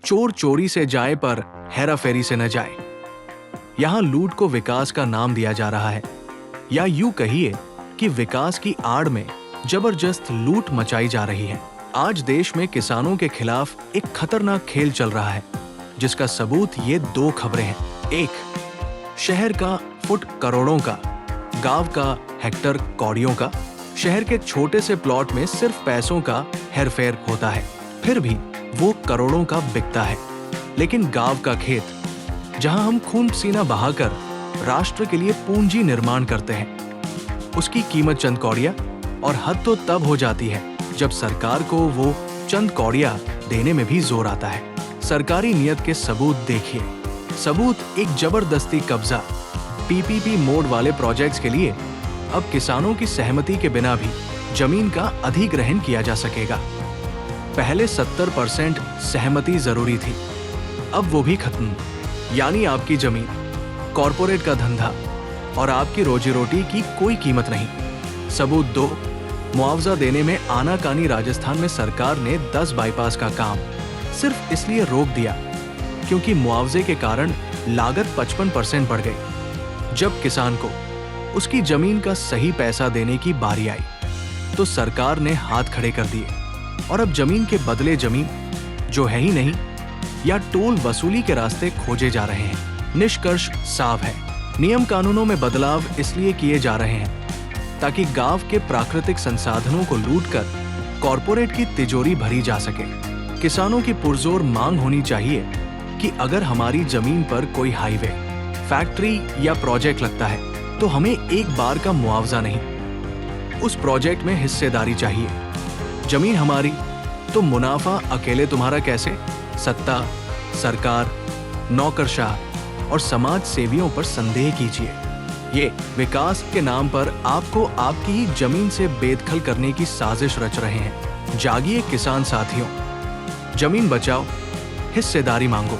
चोर चोरी से जाए पर हेरा फेरी से न जाए। यहाँ लूट को विकास का नाम दिया जा रहा है, या यूं कहिए कि विकास की आड़ में जबरदस्त लूट मचाई जा रही है। आज देश में किसानों के खिलाफ एक खतरनाक खेल चल रहा है, जिसका सबूत ये दो खबरें हैं। एक, शहर का फुट करोड़ों का, गांव का हेक्टर कौड़ियों का। शहर के छोटे से प्लॉट में सिर्फ पैसों का हेरफेर होता है, फिर भी वो करोड़ों का बिकता है। लेकिन गांव का खेत, जहां हम खून पसीना बहाकर राष्ट्र के लिए पूंजी निर्माण करते हैं, उसकी कीमत चंद कौड़िया, और हद तो तब हो जाती है जब सरकार को वो चंद कौड़िया देने में भी जोर आता है। सरकारी नियत के सबूत देखिए। सबूत एक जबरदस्ती कब्जा। पीपीपी मोड वाले प्रोजेक्ट्स के लिए अब किसानों की सहमति के बिना भी जमीन का अधिग्रहण किया जा सकेगा। पहले 70% सहमति जरूरी थी, अब वो भी खत्म। यानी आपकी जमीन, कॉरपोरेट का धंधा और आपकी रोजी रोटी की कोई कीमत नहीं। सबूत 2, मुआवजा देने में आनाकानी। राजस्थान में सरकार ने 10 बाईपास का काम सिर्फ इसलिए रोक दिया क्योंकि मुआवजे के कारण लागत 55% बढ़ गई। जब किसान को उसकी जमीन का सही पैसा देने की बारी आई तो सरकार ने हाथ खड़े कर दिए, और अब जमीन के बदले जमीन जो है ही नहीं, या टोल वसूली के रास्ते खोजे जा रहे हैं। निष्कर्ष साफ है, नियम कानूनों में बदलाव इसलिए किए जा रहे हैं ताकि गांव के प्राकृतिक संसाधनों को लूटकर कॉरपोरेट की तिजोरी भरी जा सके। किसानों की पुरजोर मांग होनी चाहिए कि अगर हमारी जमीन पर कोई हाईवे, फैक्ट्री या प्रोजेक्ट लगता है तो हमें एक बार का मुआवजा नहीं, उस प्रोजेक्ट में हिस्सेदारी चाहिए। जमीन हमारी तो मुनाफा अकेले तुम्हारा कैसे? सत्ता, सरकार, नौकरशाह और समाज सेवियों पर संदेह कीजिए। ये विकास के नाम पर आपको आपकी ही जमीन से बेदखल करने की साजिश रच रहे हैं। जागिए किसान साथियों, जमीन बचाओ, हिस्सेदारी मांगो।